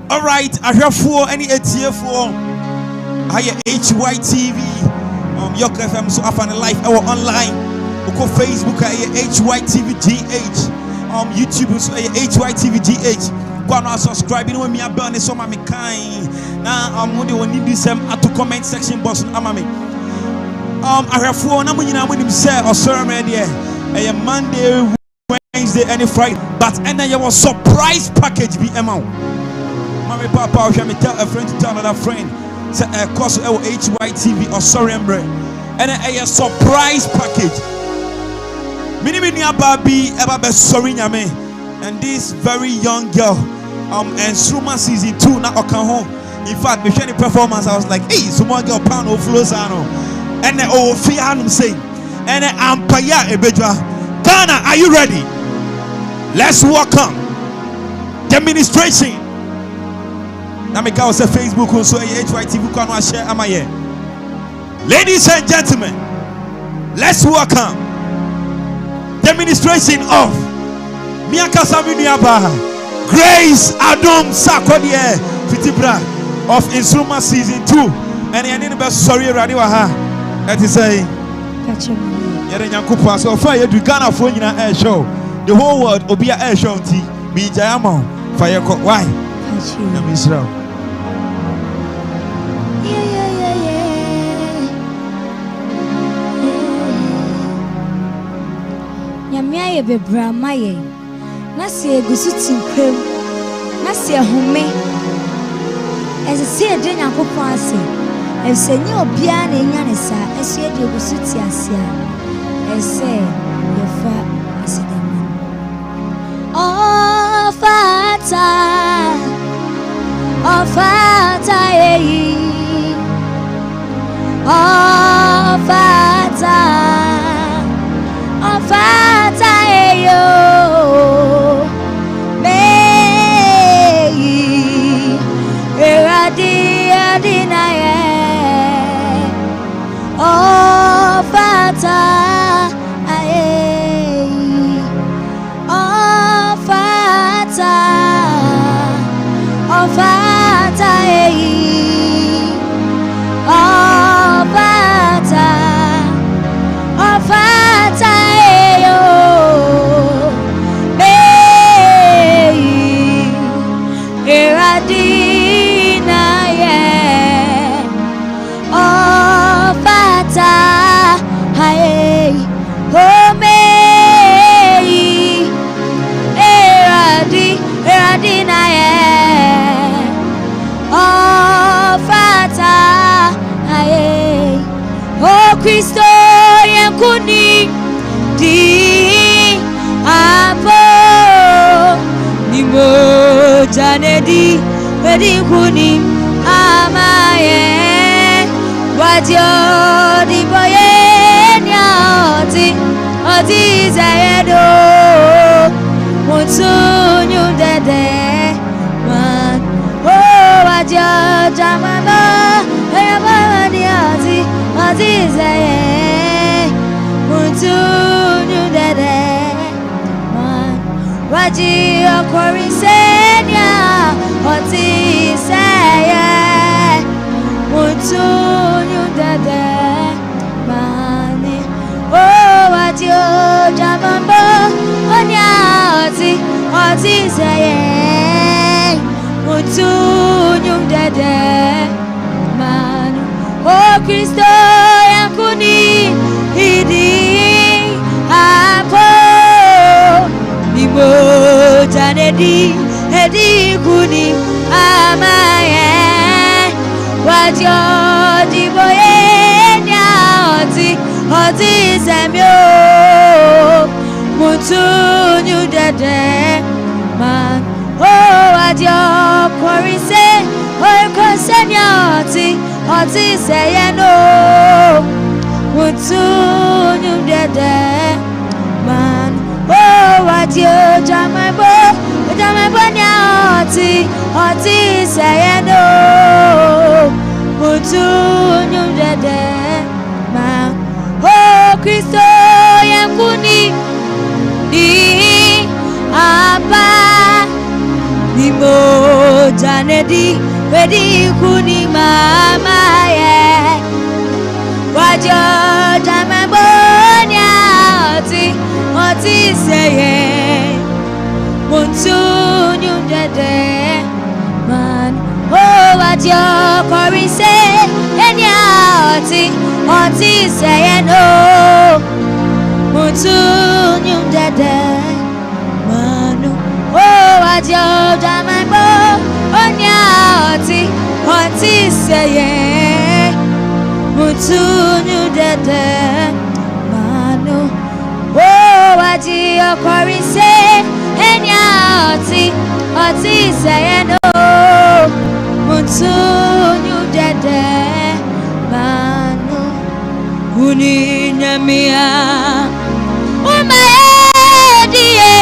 All right, I have for any ATF for HYTV, York FM, so I find a live or online. Go Facebook, HYTVGH, YouTube, so HYTVGH. Go and subscribe. You know me, I burn it so my kind. Now I'm going to need this at the comment section box. I have for number you know when you say OSORE3 a Monday, Wednesday, any Friday, but and then you was surprise package be amount. Mommy, Papa, me tell a friend to tell another friend. Say a course HYTV OSORE3 and a surprise package. Mini Baby ever sorry me and this very young girl and Suma season 2 now come home. In fact, me the performance I was like, hey, someone girl pound of flows and then oh fear I'm saying and then Ampaya Ebedra Ghana, are you ready? Let's welcome demonstration. Now me go say Facebook also HYTV can share am I. Ladies and gentlemen, let's welcome demonstration of Miaka Saminiaba Grace ADOM SARKODIE Fitibra of Instruma season 2 and the anybody sorry Radiwaha that is a Yakupa so fire to Ghana for air show the whole world will be an air show tea be Jayamo fire why Israel. Nyamia bebra maye na se gusuti nkwem na se home ese se de Nyankopon ase ese nyi obia na enya ne sa ese de gusuti ase ese yefa asidama o fata ei o fata yo me eradi adinaye oh fata aye oh fata aye oh fata Kristo yankuni di apo nimo janedi edi kuni amaye wadio di boye nyoti oti zayedo mutunyu dede man oh wadio jamama eyabani oti Azizaye Mutunyu dede man Waji okorisenya Otisaye Mutunyu dede mani Oh waji ojamambo Onya Otisaye Mutunyu dede mani Oh Kristo yankuni idi apo nimo janedi edi kuni amaye wajo diboye oti semyo mutunyu dede man oh wajo korise oh kosenya oti say no mutunyu dede man oh what you jamabo nya oti say no mutunyu dede man oh Kristo yankuni di apa di mo Janedi, Wedi Kuni Mama, yeah. Wajo Jamabonia, Oti say, Monsoon, you dead, man. Oh, what your Cory say, and ya, Oti say, no, Monsoon, you dead, man. Oh, what your Jamabo, on ya, Oti say, Monsoon, you dead, man. Oh, what your Cory say, and ya, Oti say, no. Monsoon, you dead, manu. Uni nyamia, umaedie.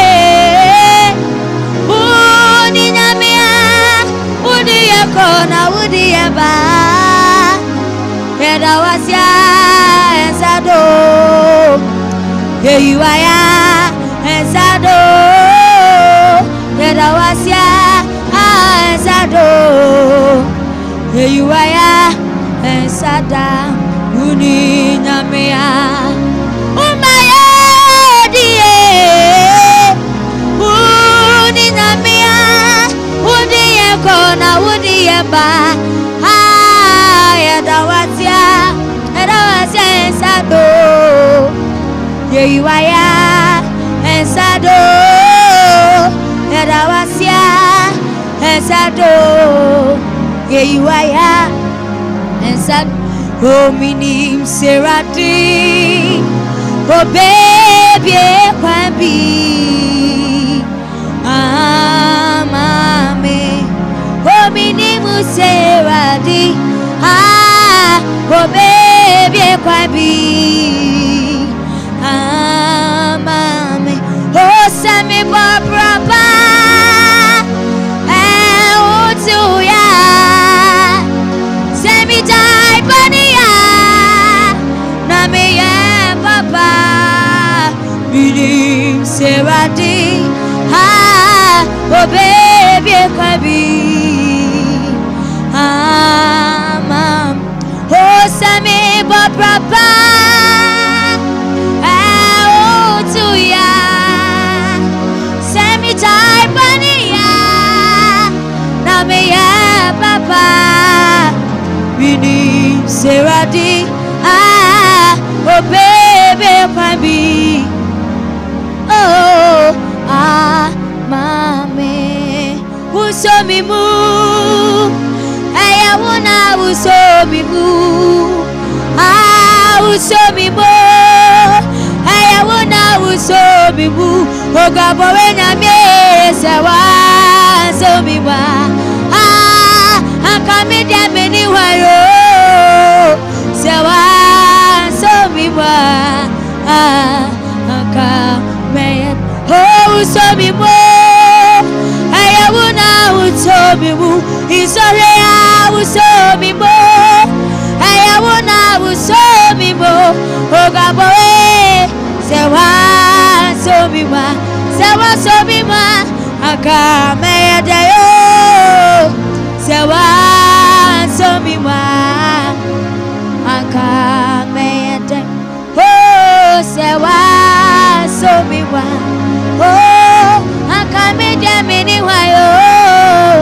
Uni nyamia, udi yakona, udi yaba. Yeda wasya ensado, yeyuaya ensado. Yeda wasya ensado. You are and sada uni nyamia umaye die uni nyamia udi yakona udi yaba ya dawatia sado you are and sado ya dawatia sado you are and sad oh minim serati oh baby kwambi mame oh minim serati oh baby kwambi mame oh sami Barbara Serati, oh baby, kwabi, mom, oh Sammy, Barbara, oh to ya, Sammy, Jai, Bania, Namia, Papa, Bini, Serati, oh baby, kwabi. Oh, mame, who saw me move? I wanna who saw me move. Who saw me move? I wanna who saw me move. Oh, God, when I miss a one, so me wa. I'm coming down many ways. So I saw me wa. Oh, so me more. I wanna so me more. It's sorry, I will so me more. I wanna so me more. Oh, Gaboe, say one, so me one, say one, so me one. I can't make it. Say one, so me one. I can't make it. Oh, say one, so me one. Oh, I can't make them anyway. Oh,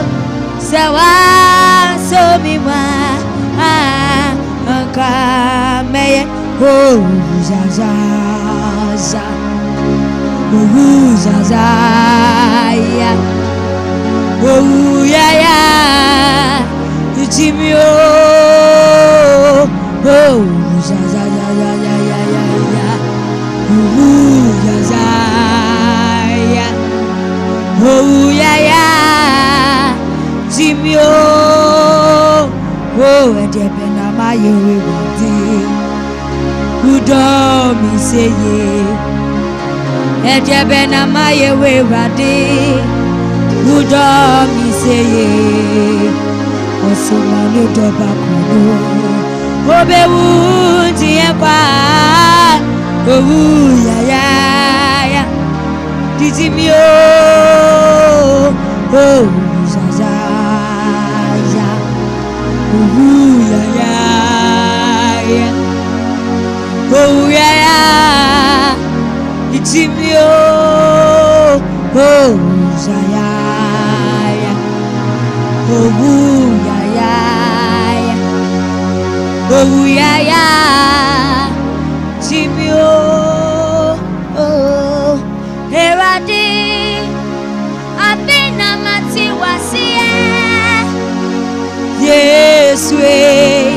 so I saw me one. I can't make it. Oh, Zaza, oh, Zaza, yeah. Oh, yeah, yeah. It's me, oh, Zaza, yeah. Oh, Zaza. Oh yeah yeah, Jimmy oh, and the Benamaya who do me say ye, and the Benamaya way ready, who do me say ye, or so many tobacco, oh be wound oh yeah yeah. Dizimio, oh Zaza, Oh yeah, it's me. Oh yeah, oh yeah, oh yeah, Jimmy. Oh, Heradi, I've been a mati wasia. Yes, way,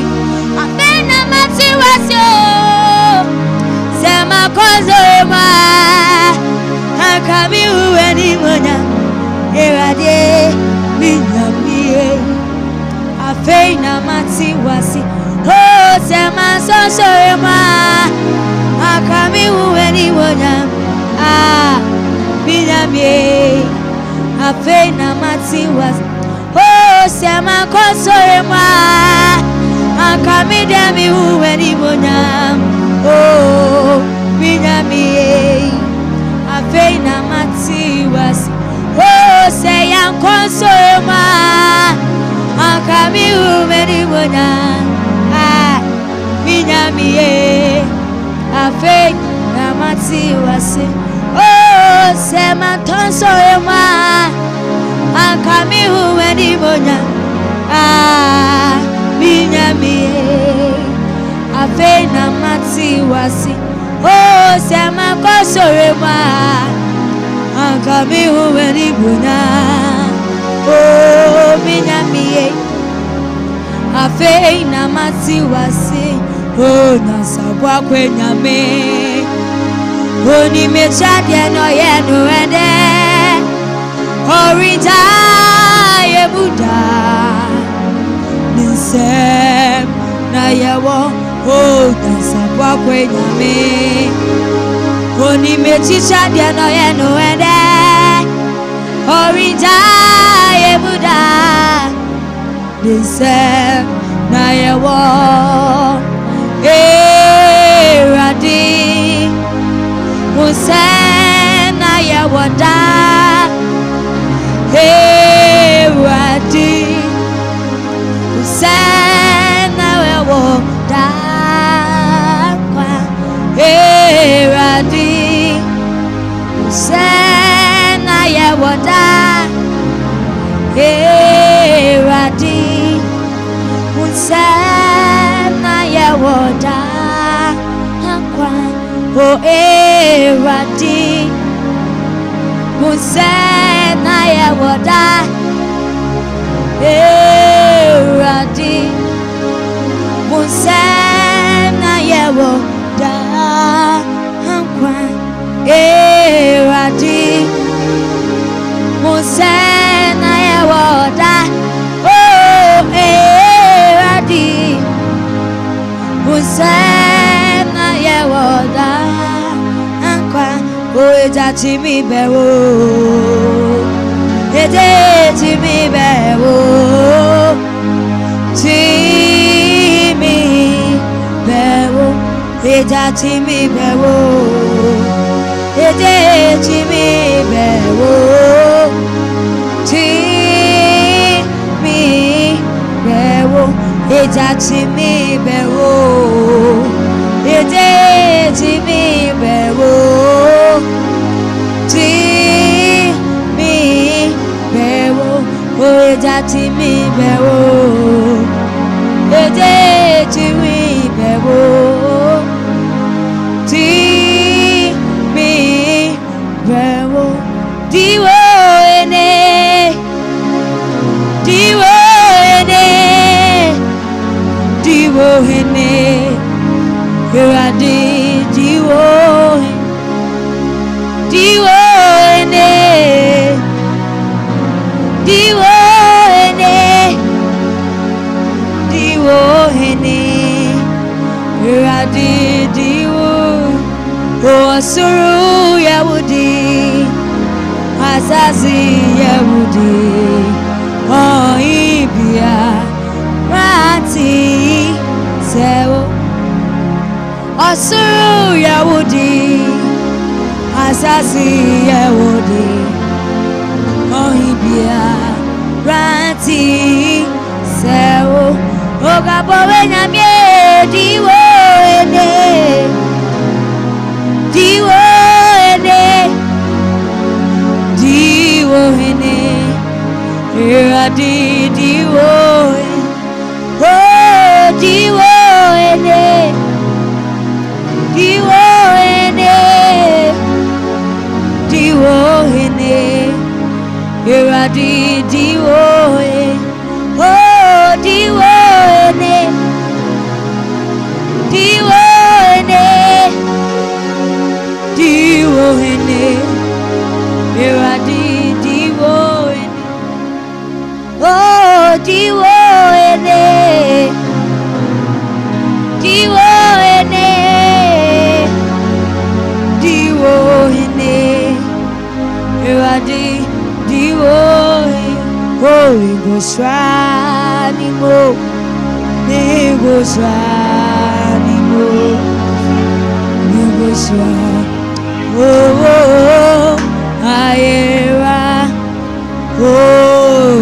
I've been a mati wasio. Sema kozoma, akami uweni monya. Heradi, minyamie, afeina mati wasi. Oh, sema sosorema, akami uweni monya. Minyamie, afeina mati wasi. Oh, sema kosorema, akami demi uweni monya. Oh, minyamie, afeina mati wasi. Oh, say I'm consorema, akami uweni monya. Minyamie, afeina mati wasi. Oh, say my consorema, akami uweni monya. Minyamie, afeina mati wasi. Oh, say my consorema, akami uweni monya. Oh, minyamie, afeina mati wasi. Oh, nasabwa kwenyame. Oh, ni mechadye no yeno ende. Orita yebuda. Ninsem na yewo. Oh, nasabwa kwenyame. Oh, ni mechadye no yeno ende. Orita yebuda. Ninsem na yewo. Radi Musena ya wada. Radi Musena ya wada. Radi Musena ya wada. Radi Musena ya wada. Oh, Radi Musena ya wada. Radi Musena ya wada. Radi Musena ya wada. Oh, Radi Musena ya wada. Oh, Ejatimi bewo, Ejatimi bewo, Timi bewo, Ejatimi bewo, Ejatimi bewo, Timi bewo, Ejatimi bewo, Ejatimi bewo. Oh, Ejatimi bewo, Ejatimi bewo, Timi bewo. Diwo ene, Diwo ene, Diwo ene. Radi Diwo, Diwo ene. Diwo ene, Diwo ene, Radi Diwo. Oh, Osoro Yahudi, Azazi Yahudi. Oh, Ibia, Rati Sewo. Osoro Yahudi, Azazi Yahudi. Oh, Ibia, Rati Sewo. Gabowenyamye diwo ene Eradi diwo ene Eradi diwo ene Eradi diwo ene Oh diwo ene Eradi diwo Oh Oh ayera Oh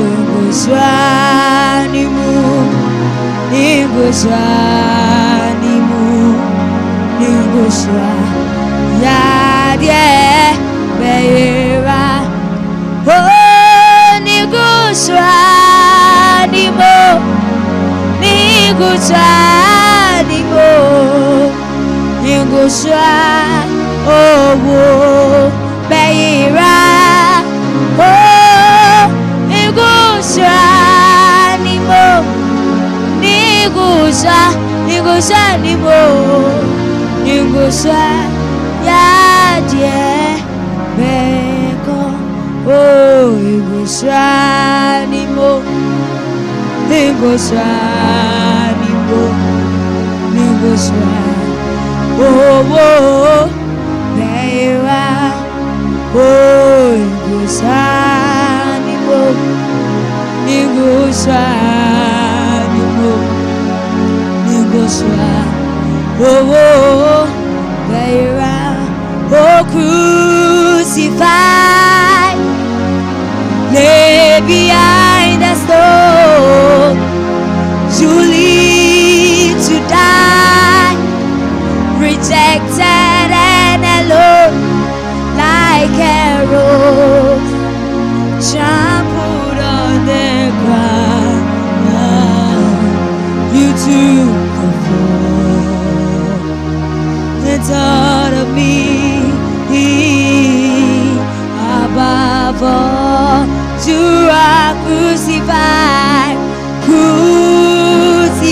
Nigoswa Yadie Beira Oh Nigoswa Oh Beira Oh Nigoswa Yadie Beko Oh Nigoswa Oh Beira Oh Nigoswa Oh Beira Oh crucified Lay behind the stone You live to die Rejected and alone Like arrows Trampled on the ground You took the fall And thought of me above all You are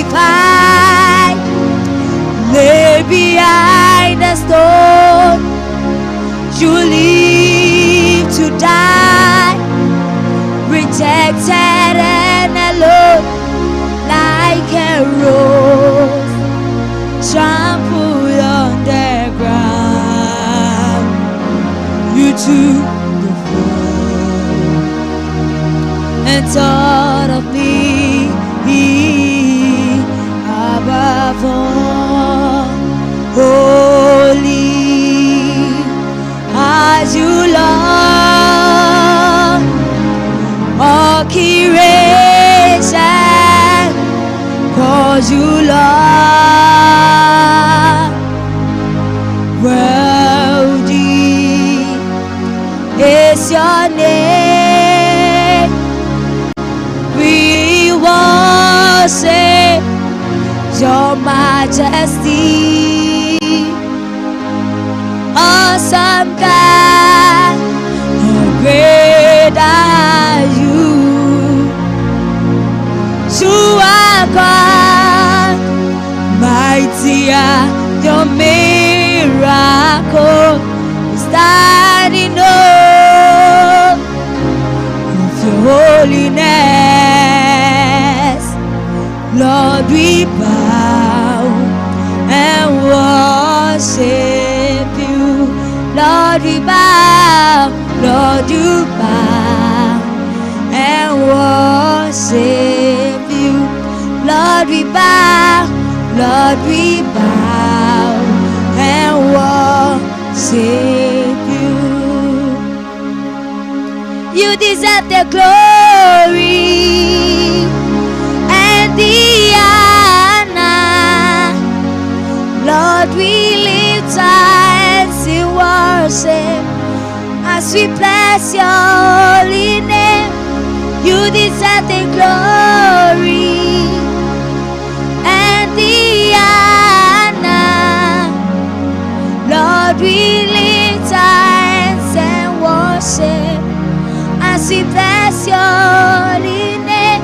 crucified Lay behind the stone You live to die Rejected and alone Like a rose Trampled on the ground You took the fall And thought of me above all Holy as you love all creation cause you love worthy is your name we worship your majesty awesome God how great are you you are God mighty are your miracle standing up of your holiness Lord we bow and worship you Lord we bow Lord you bow and worship you Lord we bow and worship you You deserve the glory and the honor we bless your holy name. You deserve the glory and the honor. Lord, we lift our hands and worship as we bless your holy name.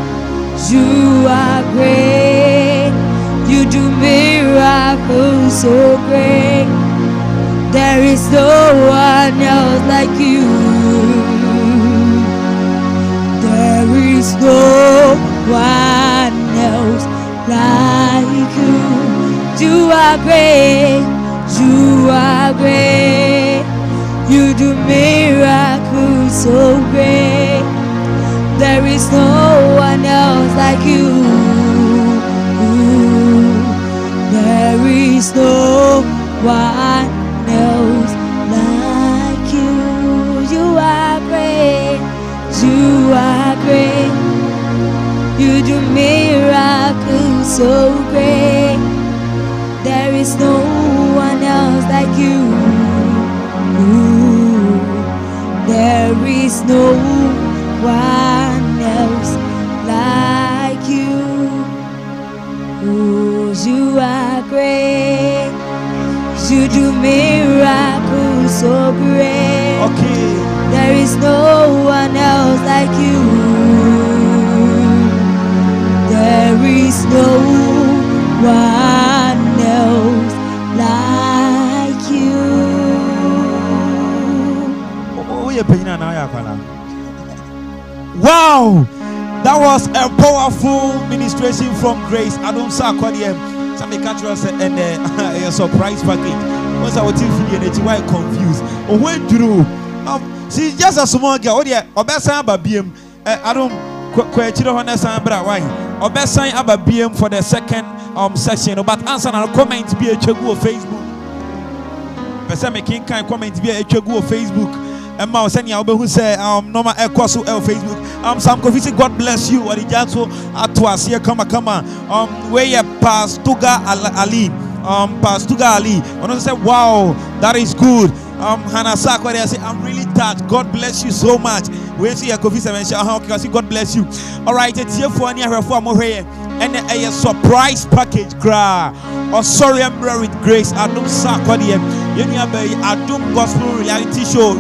You are great. You do miracles so great. There is no one else like you. There is no one else like you. You are great. You are great. You do miracles so great. There is no one else like you. There is no one else like you. You are great. You are great. You do miracles so great. There is no one else like you. There is no one else like you. You are great. You do miracles so great. Okay. There is no one else like you. There is no one else like you. Wow, that was a powerful ministration from Grace. ADOM SARKODIE. Some catch us and a surprise package. Once I was feeling why confused. Went through. She's just a small girl. Obesa BM. I don't question on the Sambra. Why? Obesa BM for the second session. But answer and comment be a chegu Facebook. Person making kind comment be a chegu Facebook. And now send you who say normal Equasu Facebook. Some confusing. God bless you. What did you so at was here? Come where you Pastuga Ali. Pastuga Ali. When I say wow, that is good. Hannah Sarkodie, I say I'm really touched. God bless you so much. We see a coffee mention. Okay, I see God bless you. All right, it's here for any reform here and a surprise package. OSORE3 MMRE3 with Grace. ADOM SARKODIE. You know ADOM Gospel reality show.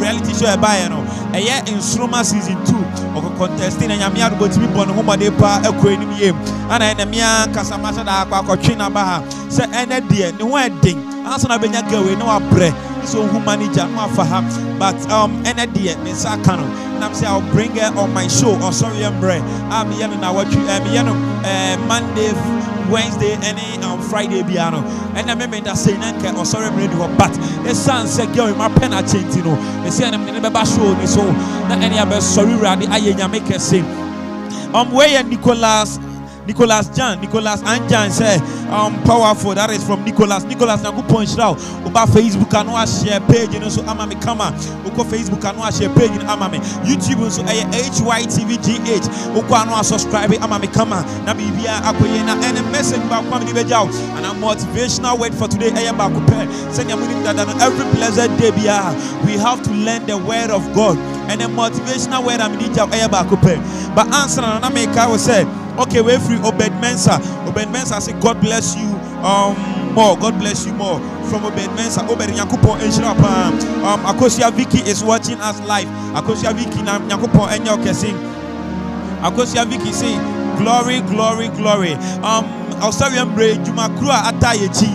A year in Sroma season 2. Oko contesting and Yamia go to be born home de pa ekweni yem. Ana enamia kasamasa da akwa twina ba ha. Se ene de ne ho edin. Anso na benya gawe no abre. So who manager no afa but ene de me sa kano. Na say I'll bring her on my show OSORE3 MMRE3. Am ye na watch Monday, Wednesday, any Friday piano. And I remember that saying that OSORE3 but the son said girl my pen a change you know. They say I'm never show this so na any about sorry radi ayenya make a say. Where Nicholas and Jan say powerful. That is from Nicholas na go punch out about Facebook and no share page you know so amame kama uko Facebook and no share page in amame YouTube so HYTVGH uko no subscribe amame kama na bibia akoye na any message ba kwam ni bejaw and a motivational word for today ba ko pe send you that every blessed day bia we have to learn the word of God and a motivational word am ni jaw ba ko pe but answer na make I will say okay, we're free. Obed Mensa say, God bless you more. God bless you more. From Obed Mensa, Obed Nyakupo Enshirapa. Akosia Vicky is watching us live. Akosia Vicky Nyakupo Enyo Kesing. Akosia Vicky say, glory, glory, glory. OSORE3 MMRE3 Jumakrua Atayechi.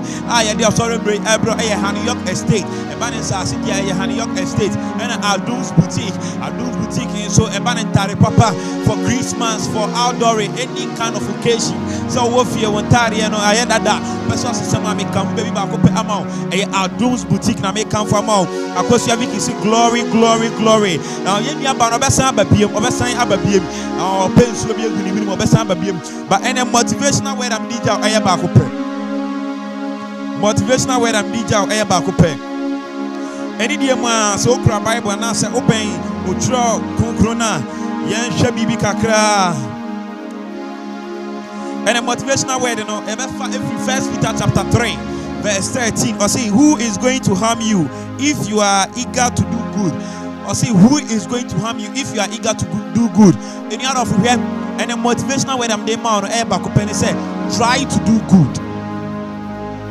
The OSORE3 MMRE3 Ebro Haniyok Estate. Ebanensa City Haniyok Estate. And ADOM's Boutique. ADOM's Boutique. So Ebanentare Papa for Christmas, for outdooring, any kind of occasion. So Wofia Wontariano Ayada. Person system make come baby back up amount. ADOM's Boutique na make come for amount. Akosia Vicky say glory, glory, glory. Now Yemi Abano Besan Babiem, Obesan Ababiem. Pencil be good Obesan Babiem. But any motivational word I'm motivational word I'm any day man so kra Bible and answer open utro kunkrona yen hwe bibi kakra and a motivational word you know every 1 Peter chapter 3 verse 13 or say who is going to harm you if you are eager to do good or see who is going to harm you if you are eager to do good. In the of here, and a motivational word I'm the man or back up and say, try to do good.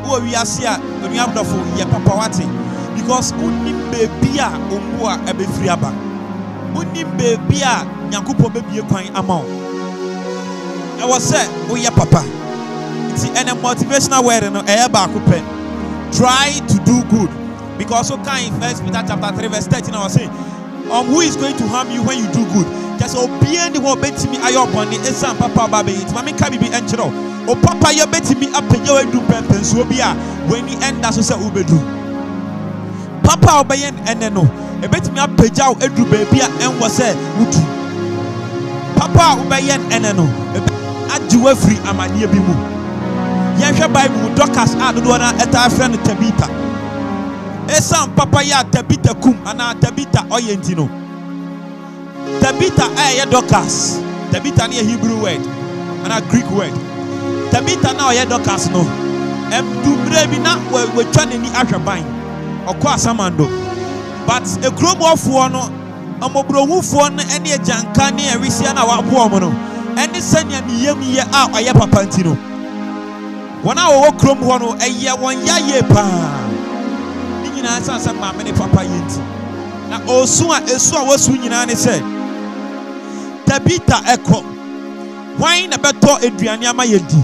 Oh, we are here when you have the phone, yeah, Papa Wati. Because unim baby a umwa ebe free aba. Unim baby a nyakupo baby kwan amount. I was said, oh yeah, Papa. It's and a motivational word no back up. Try to do good. Because so kind in 1 Peter chapter 3 verse 13 I was saying, who is going to harm you when you do good? Just obey the word bet me ayo upon the exam Papa baby. It mami can be enchero. O Papa you bet me up and you do pen so be when the end that's so ubedu. Papa obeyen eneno. E bet me up peja edu baby and was say utu. Papa obeyen eneno. Ajiwe free amanie bi mu. Yehwe Bible Dorcas do na eta friend Tabita. Esam Papa ya Tabita kum ana Tabita oyentino. Tabita ye Dorcas. Tabita na Hebrew word and a Greek word. Tabita na ye Dorcas no. Dumbre bi na we twa ni ahweban. Okwa Samando. But a group of one amobrohufo no ene agyanka ne awisia na wabo mo no. Ene sanya ni yemi ye a oye papa ntino. Wana wo krom ho no eye won ya ye pa. Ni nyina sansa ma me ne papa yenti. Na osu a esu a wasu nyina ne se. Tabita eko. Wan na beto aduane ama yedi.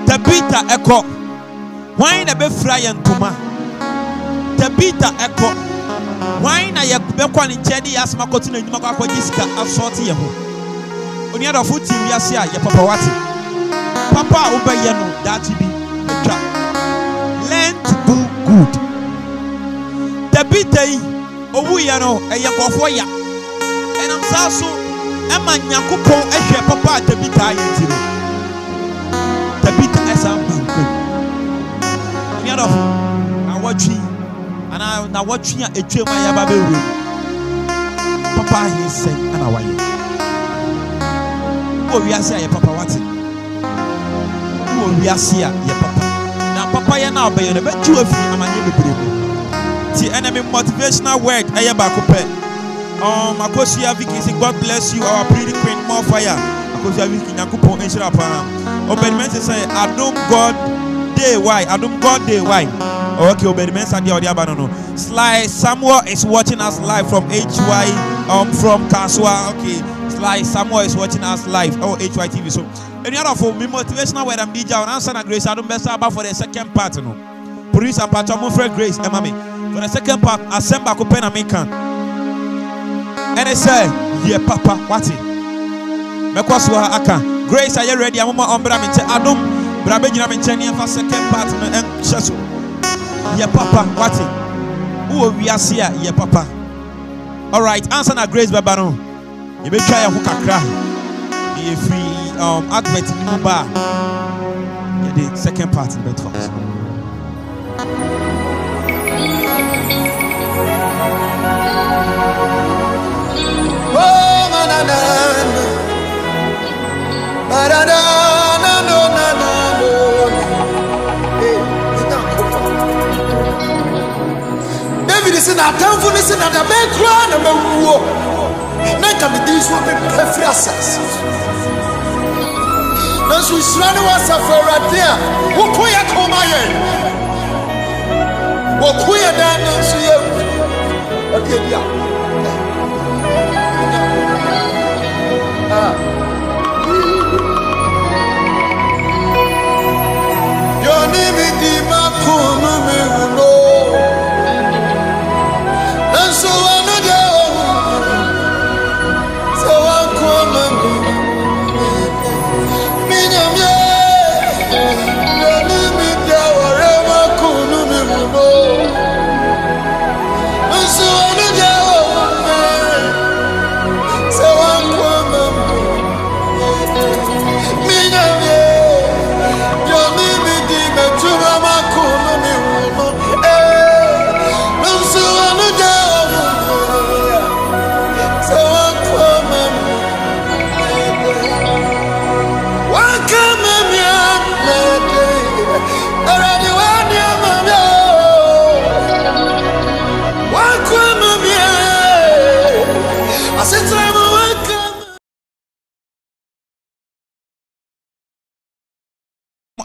Tabita eko. Wan na be fra ye ntoma. Tabita eko. Wan na ye bekwa ne nchedi asma kotu na nyuma kwa jiska asort ye ho. Oni adofo ti wiase a ye papa wate. Papa obeye no that be etwa. Learn to do good. Tabita yi owu ye no eye kofo ya. Enam sa so ema Nyankopon ehwe papa Tabita ayenti no. Tabita esa mbanko. Oni adofo awatwi ana na watwi a etwem a yaba bewe. Papa he say ana waye. O wiase aye papa wate. O wiase a ye papa. Na papa ye na obeye no betu afiri amanye bebrebe. Ti enemy motivational word aye ba ko pe. Akosia Vicky say God bless you our pretty queen more fire. Akosia Vicky Nyankopon enhira pa. Obediment say Adom God day why? Adom God day why? Okay, obediment and the audio no. Sly Samuel is watching us live from HY from Kaswa. Okay. Sly Samuel is watching us live. Oh, HYTV. So, any other for me motivational where I'm DJ on answer and Grace. I don't best about for the second part. No, produce and part of friend Grace. Emma for the second part. Assemble a pen American. And they say, yeah, Papa, what it? Mekoswa aka. Grace, are you ready? I'm on Braminte Adam. Brabejina Mincheni for second part and Shasu. Yeah, Papa, what it? Who we are here? Yeah, Papa. All right, answer na Grace Babano. You may try a hook a cry. Be free advert in the bar. Yeah, the second part in Bedford. Oh, na na na. Na na na na na na na. David is in a town for this and a big crown and a war. Naka me this one be preferences. Na so israni wa safarade a wo koya koma ye. Wo koya dan na so ye. Okay dia. Your name is the Makono Meruno. And so I know so I'm coming. Minyamye. Your name is the Makono Meruno. And so I know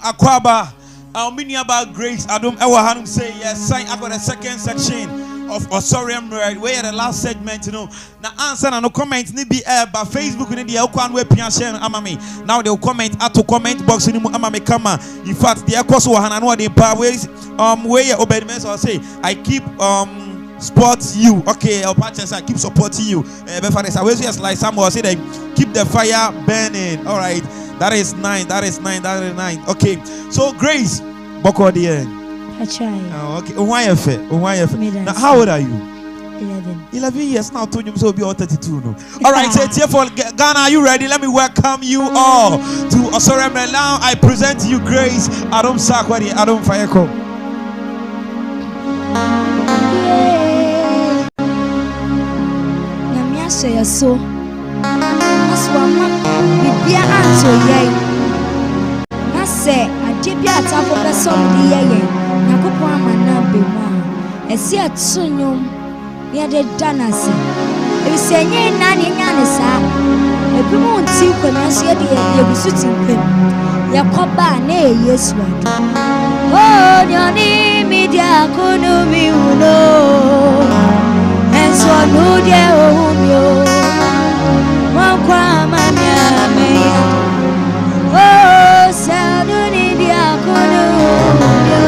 Akwaba. Mini about grace. Adom Ewa Hanum say yes. Sign up for the second section of OSORE MMRE3. Where the last segment, you know. Now answer and no comment ni be but Facebook ni the okwan we pia share amami. Now they will comment at to comment box ni mu amami kama. In fact, the course wa hananu the power ways where obedience or say I keep support you. Okay, our partners I keep supporting you. Before this, I always just like someone say that keep the fire burning. All right. That is 9. That is 9. That is 9. Okay. So Grace, Boko the end. I try. Oh, okay. Now, how old are you? 11. 11 years now. Told you so be all 32 no. All right. So here for Ghana, are you ready? Let me welcome you all to OSORE MMRE3. Now I present to you Grace ADOM SARKODIE ADOM Fayeko. Nyamia say so. Aswama bibia anto yei. Na se adebia atafo besom de yeye. Nyakopo amana bema. Esi atsunyum ya de danase. Ebisenye na ne nya ne sa. Ebimu nti kwanya so ye de yebusu tinkwem. Yakoba na Yesu ado. Oh nyoni media kunu mi uno. Enso no de ohumyo. Wankwa mamia meya. Oh saduni dia kunu yo.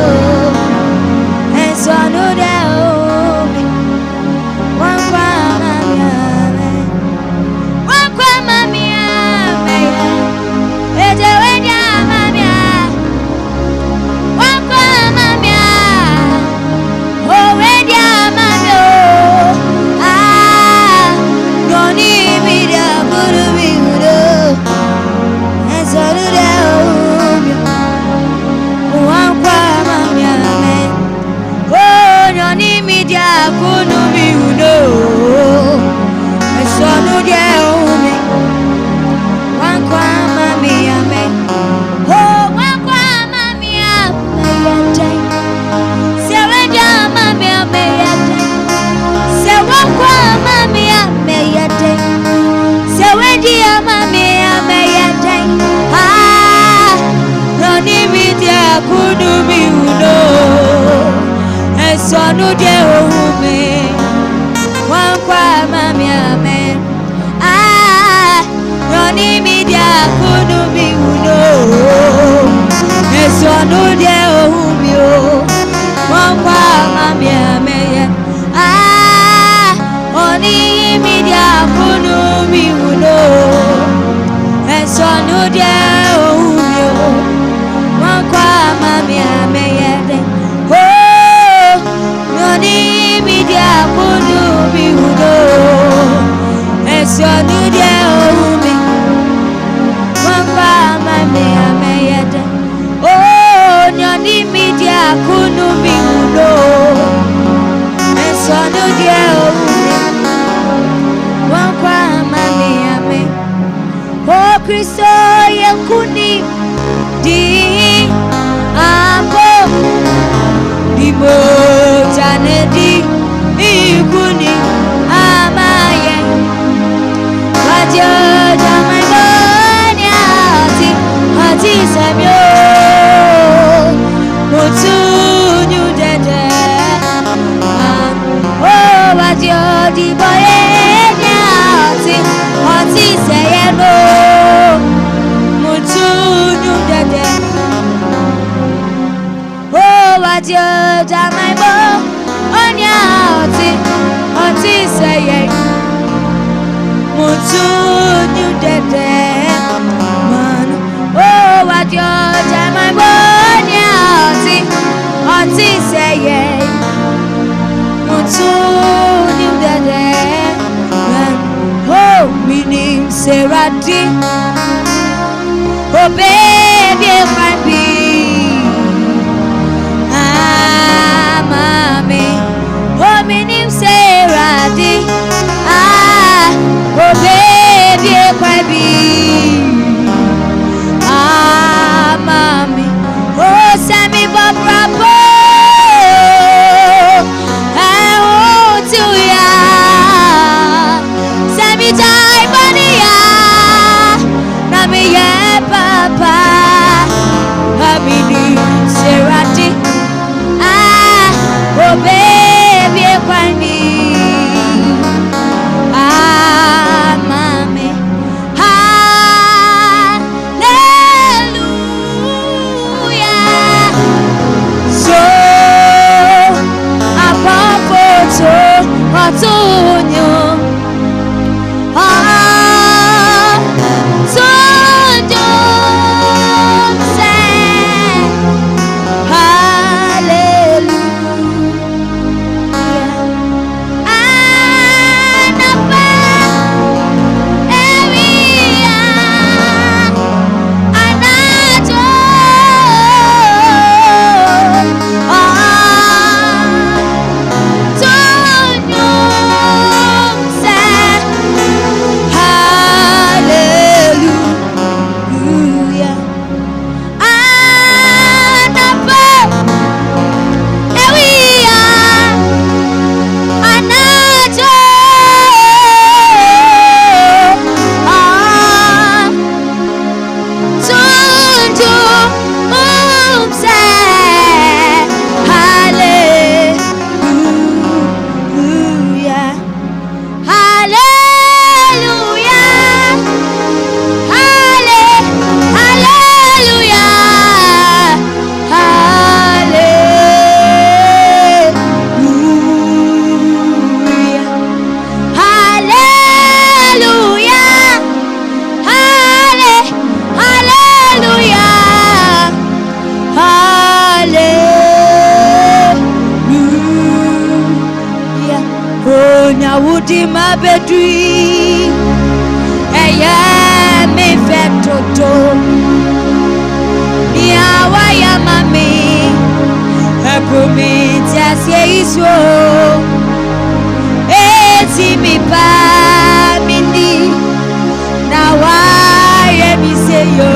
Enso no de ohumyo. Wankwa mamia meya. Wankwa mamia meya. Ejewe dia mamia. Wankwa mamia. Oh we dia mamia. Noni media kunu mi uno. Enso no de ohumyo. Wankwa mamia meya. Oh noni media kunu mi uno. Enso no de ohumyo. Wankwa mamia meya. Oh wankwa mamia meya day. Se we dia mamia meya day. Se wankwa mamia meya day. Se we dia mamia meya day. Ah, noni media kunu mi uno. Enso no de ohumyo. Wankwa mamia meya. Ah, noni media kunu mi uno. Enso no de ohumyo. Wankwa mamia meya. Ah, oni media kunu mi uno. Enso no de ohumyo. Wankwa mamia meya. Oh, noni media kunu mi uno. Enso no de ohumyo. Wankwa mamia meya. Oh, noni media kunu mi uno. Enso no de ohumyo. Wankwa mamia meya. Oh, Kristo yakuni di ambo di mojane di ikuni amaye wajo jamai bonya ati samyo mutu nyudede oh wajo di bonya ati sayeno mutu nyudede oh wajo jamai bonya ati sayeno mutu nyudede man oh wajo jamai bonya ati sayeno mutu nyudede man oh minim seradi oh baby my be ah mami oh minim seradi ah oh baby my be ah mami oh semi babrabo I want to ya semi tai bania na me ye papa di mabedui eya me fetoto ya waya mami promise asie iso eti mi pa mindi na waya mi say yo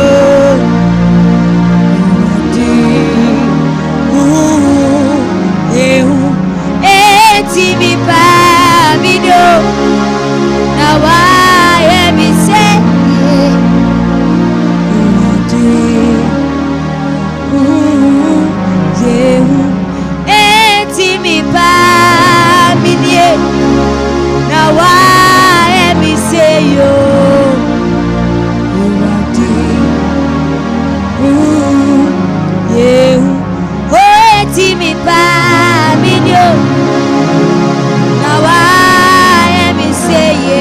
eti mi pa mindi na waya mi say eti mi pa mindi na waya mi say yo eti mi pa mindi na waya mi say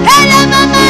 Hello, mama.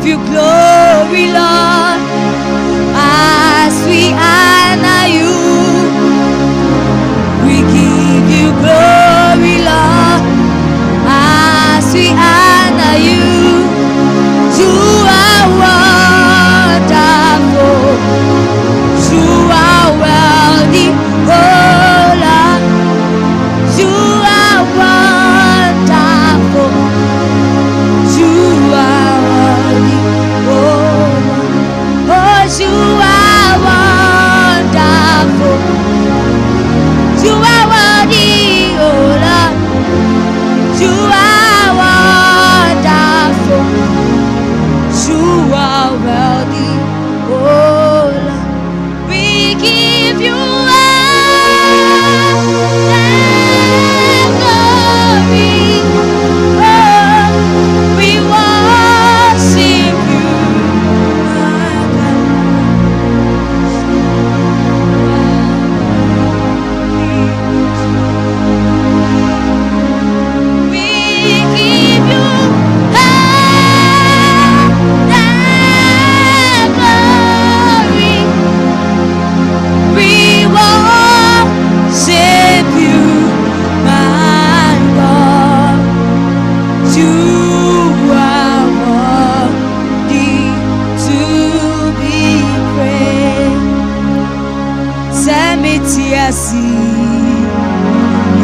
give you glory, Lord, as we honor you. We give you glory, Lord, as we honor you. You are wonderful. You are worthy, oh Lord. You are wonderful. You are worthy, oh Lord. Oh, you are wonderful. You are worthy, oh Lord. You are wonderful. You are worthy, oh Lord. We give you all the glory. Oh, we worship you, my God. We give you all the glory. We worship you, my God. You are worthy to be praised. Semitiasi,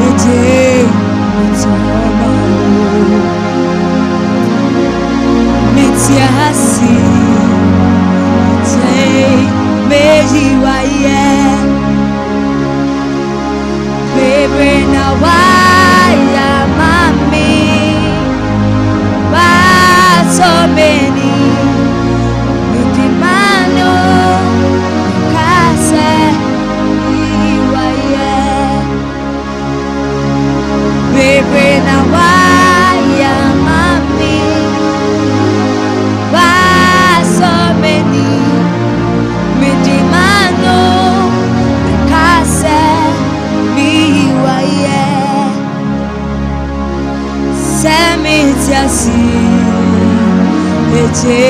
ete mitoma, mitiasi, ete mejiwaye. Baby, now why am I me? Why so many? You demand no casa. Baby, now why am I me? Why so many? Me demand no casa. Semitiasi, ete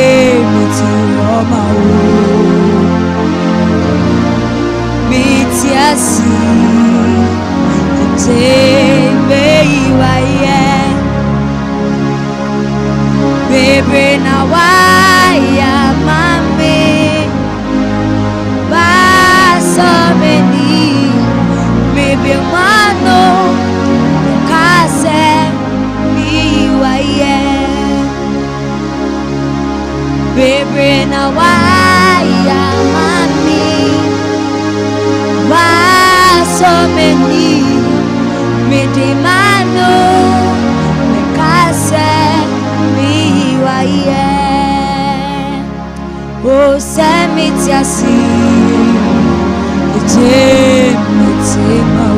mitoma, mitiasi, ete meiwaye. Baby, now why am I me? Why so many? Maybe one no casa. Baby, now why am I me? Why so many? Me demand no, me casa, me why? Oh, semitiasi, ete mitema,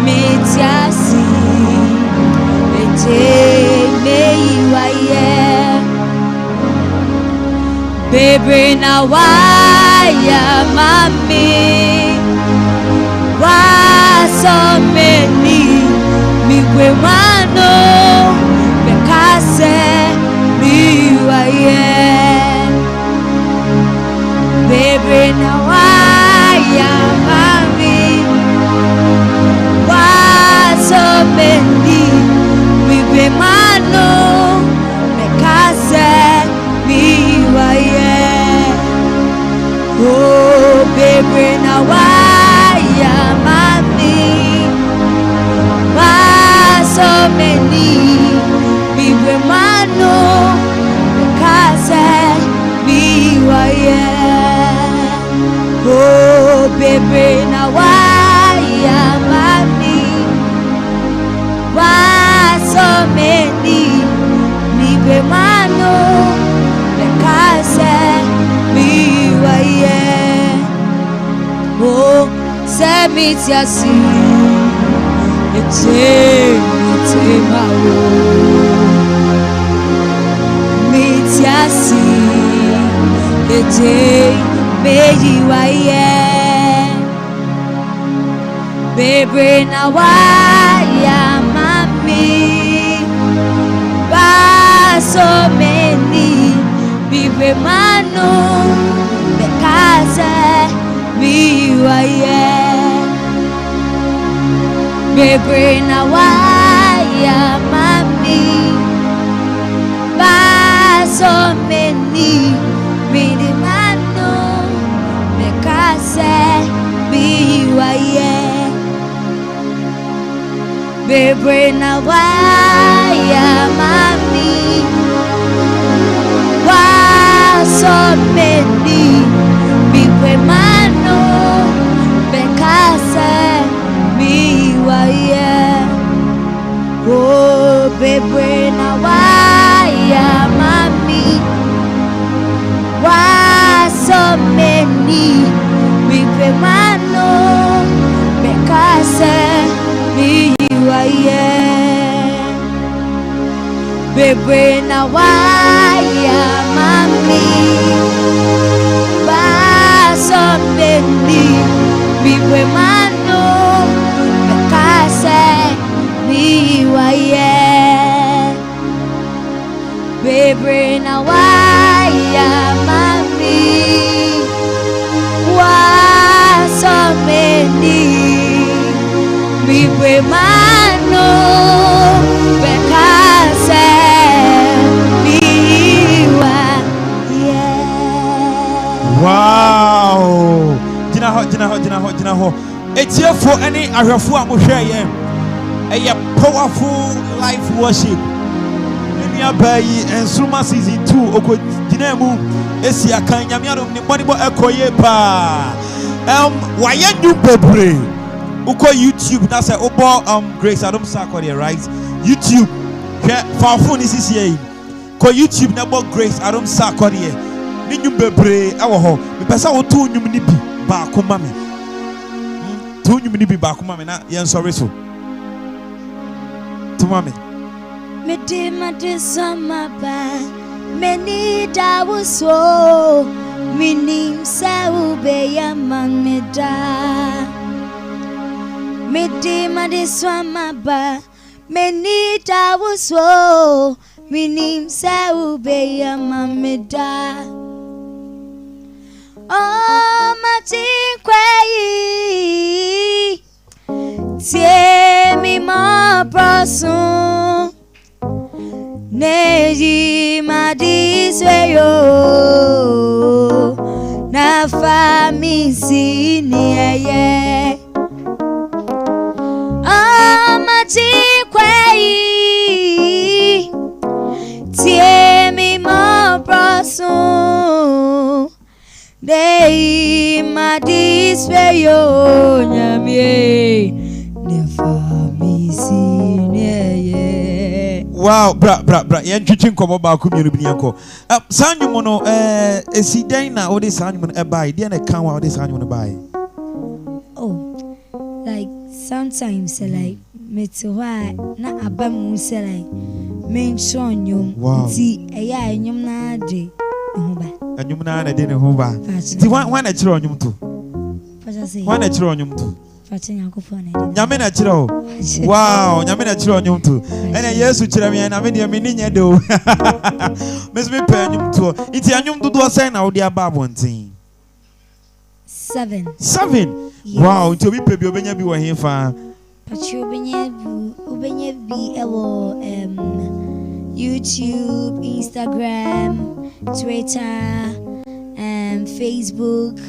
mitiasi, ete meiwaye. Baby, now why am I me? Why so many? Me we wano, me kase, me waye. Baby, now why am I me? Why so many? Me we wano, me kase, me waye. Oh, baby, now why am I me? Why so many? Me we wano, me kase, me waye. Oh, baby, now why am I me? Why so many? Me we wano, me kase, me waye. Oh, semitiasi, ete mitema, mitiasi, ete mejiwaye. Baby, now why am I me? Why so many be mano the casa be Bebre na waya mami ba so many be mano the casa be Bebre na waya mami wa so many be mano bekase mi waya oh bebre na waya mami wa so many be mano bekase mi Bebre na waya mami ba so many bebre mano bekase mi Bebre na waya mami wa so many bebre mano bekase wow Jina ho etiefo any ahwefo amohwe ye powerful life worship eni abayi ensuma season 2 okojina mu esi akan nyame adom ni body bo ekoye pa waye new bebre uko YouTube that's a Grace Adom Sarkodie right YouTube for phone is here ko YouTube na bo Grace Adom Sarkodie ni nyum bebre ewo ho me pesa wo to nyum ni bi ba ko ma me to nyum ni bi ba ko ma me na yen sorry so to ma me de sama ba meni da wo so minim sa ube ya man me da de sama ba meni da wo so minim sa ube ya man me da oh matinkwei tie mi ma braso neji madisweyo na famisi ni eye oh matinkwei tie mi ma braso Dei madisweyo nyamie nefa misineye wow bra yen twitwi nkomo ba ko mienu bi yanko sanyu no esi den na odi sanyu no bai de na kan wa odi sanyu no bai oh like sometimes like metwa na abamu se like mention nyum ti eya enyum na de hoba anyum na de ne hoba ti wan na kire onyum to wan na kire onyum to nyame na kire o wow nyame na kire onyum to ene yesu kire me na me de me ni nya de o mes me pa anyum to iti anyum dodo sen na odi aba abontin 7 yes. Wow nti obi pe bi obenya bi wo hefa pachi obenya bi ewo YouTube, Instagram, Twitter, Facebook.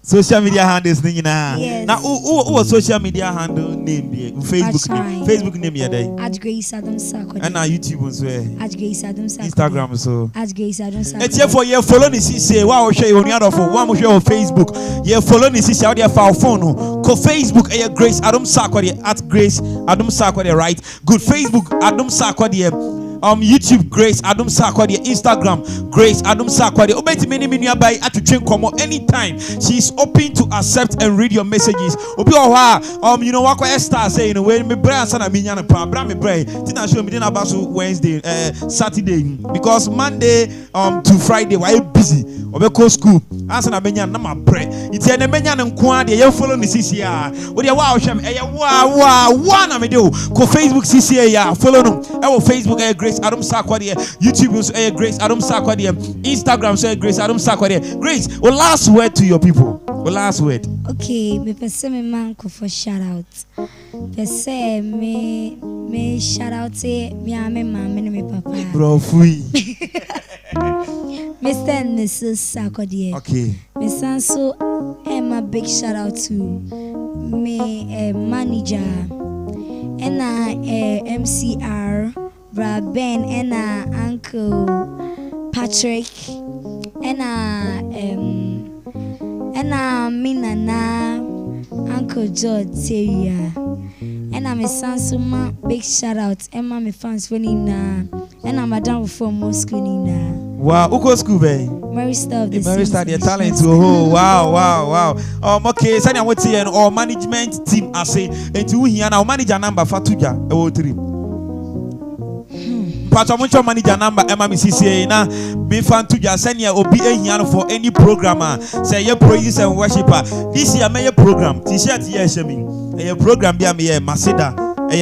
Social media handles nina. Yes. Now, who social media handle name be? Facebook name. Facebook name ya day. At Grace Adom Sarkodie. And now YouTube as well. At Grace Adom Sarkodie. Instagram so. At Grace Adom Sarkodie. It's here for you follow ni say wow share on your phone. One share on Facebook. You follow ni say audio file phone. Ko Facebook e Grace Adom Sarkodie at Grace Adom Sarkodie right. Good Facebook Adom Sarkodie. YouTube Grace ADOM SARKODIE, Instagram Grace ADOM SARKODIE. Obeti many by at to train come anytime. She is open to accept and read your messages. Obi you know what Esther say, you know, when me bra sana me nyana pa bra me bra tina show me dinner about Wednesday Saturday because Monday to Friday why busy obeko school answer na benya na ma bra iti ene benya ne nko ade ye follow ni sisi a wo de wa hwem eye wa na me de ko Facebook sisi ya follow no e wo Facebook Grace ADOM SARKODIE, YouTube so Grace ADOM SARKODIE, Instagram so Grace ADOM SARKODIE. Grace, what last word to your people? What last word? Okay, me pese me man ko for shout out. Pese me shout out to me ame mama me papa. Bro, fui. Mr. and Mrs. Sarkodie. Okay. Me sanso a big shout out to me manager and MCR Bra Ben and Uncle Patrick and Minana Uncle George Seria and I'm a Sansuma big shout out and my fans winning and I'm a down from Moscow. Wow, who go school be? Mary Star of the Mary Star, their talent. Oh, wow. Okay, send what say and our management team I say and to here now manager number Fatuja O3. Pachamucho manager number Emma CCA na be fan to just send ya obi ehia for any programmer say your praise and worshiper this year my program t-shirt here shemi a program be am here Maseda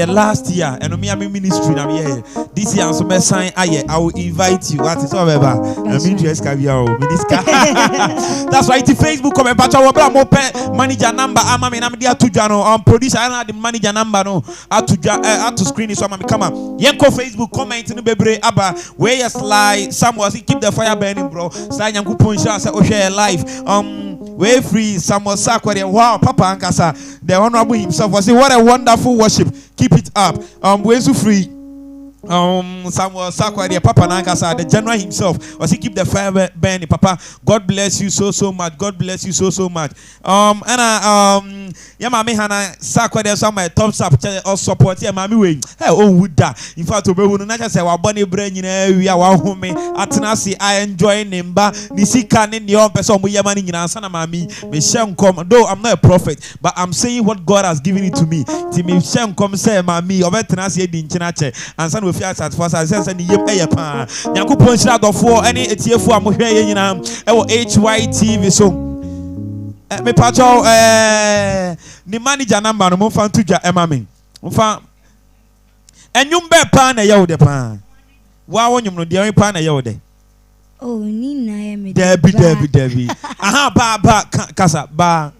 last year and me am ministry na me here this year so me sign I will invite you what is all about I mean just minister that's why the Facebook comment pacha wo bra mo manager number ama me na me dia to jano producer na the manager number no to screen so ama me come yenko Facebook comment no bebre aba where you slide someone keep the fire burning bro say nyankopon sha say o share life way free Samuel Sarkodie wow papa ankasa the honorable himself was say what a wonderful worship keep it up way so free Samuel Sarkodie papa ankasa the general himself was he keep the fire burning papa God bless you so much God bless you so much and yeah mama hana Sarkodie so my thumbs up or support yeah mama we hey oh would that in fact obehu no na say wa bone bra nyina wi a wa home atena se I enjoy nimba ni sika ne ne on person mo yema ni nyina ansa na mama me share come though I'm not a prophet but I'm saying what God has given it to me ti me share come say mama obetena se di nchina che ansa na ofia satisfaction sense ni yem eye pa nyankopon shira dofo ene etiefo a mo hwe ye nyina e wo HYTV so me pacho ni manager number no mo fan tuja ema me mo fa enyum be pa na ye wo de pa wa wonyum no de pa na ye wo de oh ni na ye me Debbie aha ba kasa ba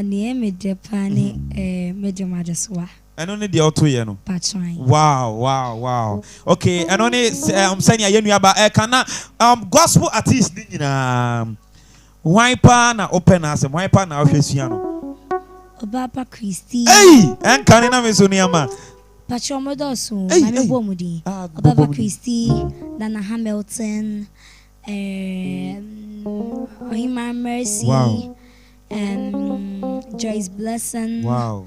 ni ye me de pa ni me de majeswa eno ne de auto ye no patron wow okay eno ne saying ye nua ba kana gospel artist ni nyina wiper na open as wiper na ohwesua no Obapa Christy hey en kan na me so niama patron modoso na me bo mudi Obapa Christy Dana Hamilton Ohima Mercy wow Joyce Blessing wow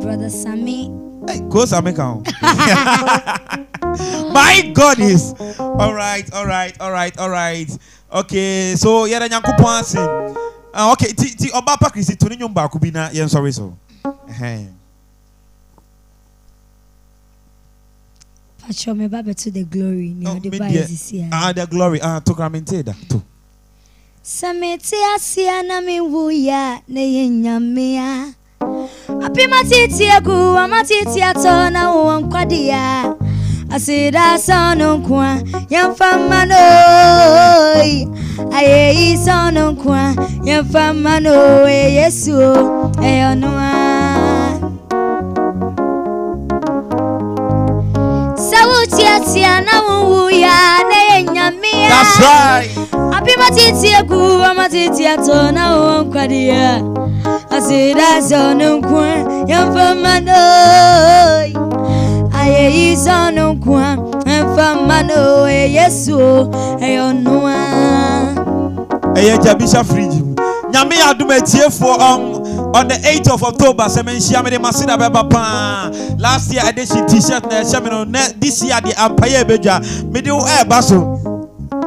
Brother Sammy hey go Sammy count my God is all right okay so yara nyankopon ase okay ti Obapa Christy to nyum ba ku bi na yen sorry so Pacho me ba to the glory ni the bias is here the glory to comment that to Samete asia na me wuya na yenyamea Api matiti agu amatiti atona uankwadia Asida sono kwa yamfamanoi Aye sono kwa yamfamanoi Yesu eyonwa Sauti atia na wuya na yenyamea that's right Api matiti agu amatiti atona uankwadia Asida sono kwa yamfamanoi Aye sono kwa yamfamano Yesu eyonwa eye jabisha fridge nyame adum etiefo On the 8th of October, SEMANHYIA me masida beba pa. Last year I did t-shirt na this year the Empire beja. Me do baso.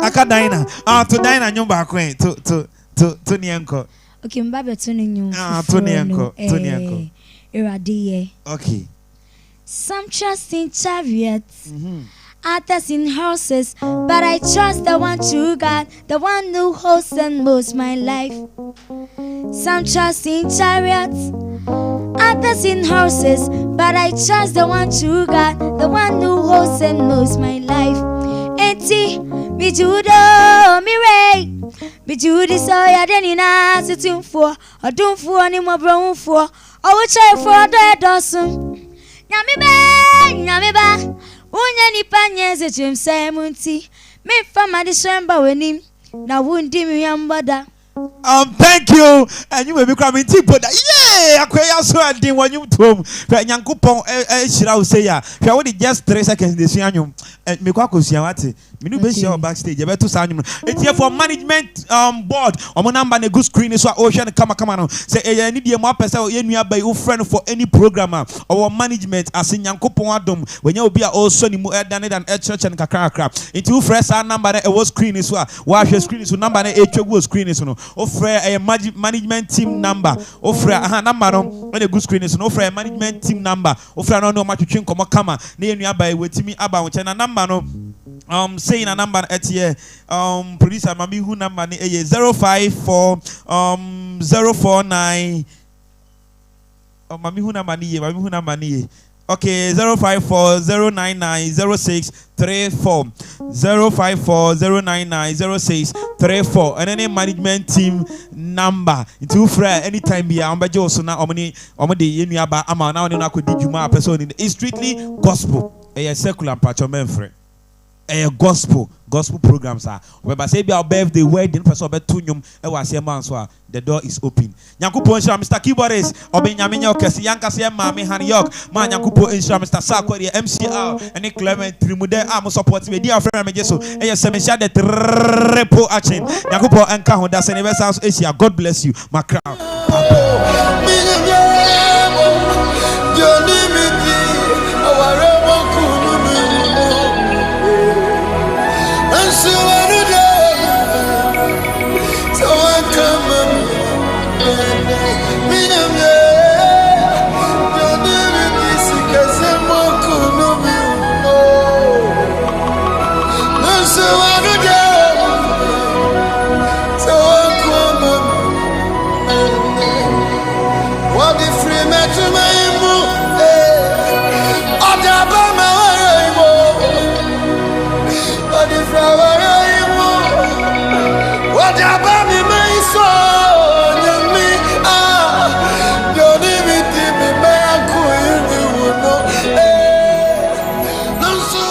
Aka dina. To dina nyumba kwen to nienko. Okay, mbabe to nyum. To nienko. Iradiye. Okay. Some trust in chariots, others in horses, but I trust the one true God, the one who holds and moves my life. Some trust in chariots, others in horses, but I trust the one true God, the one who holds and moves my life. Enti, mi judo, mi rey, mi judi so ya denina situmfo, odumfo ni mo brownfo, owo for the dosun. Nyame ba unya nipa nyeze chimse munti me fama December wenim na wundi mi yambada. Thank you. And you may be coming to put that. Yeah, I so I didn't want you to Yankupon shall say ya. If I would just 3 seconds this year, and Mikako Siawati, Minu Bessia backstage, you better sign. It's here for management board. On my number, a good screen is what Ocean come on. Say, I need your map as by your friend for any programmer or management as in Yankupon Adam when you'll be also than it and church and Kakara. Into fresh number, a was screen is what wash your screen is number, a screen is no. Offer a management team number. Offer a number on a good screen is no offer a management team number. Offer no much to change come near by with me about a number no saying a number at here producer mami who number 054 049 mami who number okay, 054 099 0634 054 099 0634 and any management team number. Into friend anytime be amba jo na omni yenu aba ama na oni na ko di juma person it's strictly gospel. Secular patcho menfre. Gospel programs are whereby say be our birthday wedding person be tunyum e wa se man so the door is open. Nyankopon insha Mr. Keyboardist obe nyamenye okese yanka se ma me han yok ma Nyankopon insha Mr. Sarkodie MCR and Clement Trimude am support me dear friend me jeso e SEMANHYIA the triple action Nyankopon enka ho da se ne be sounds Asia. God bless you my crowd.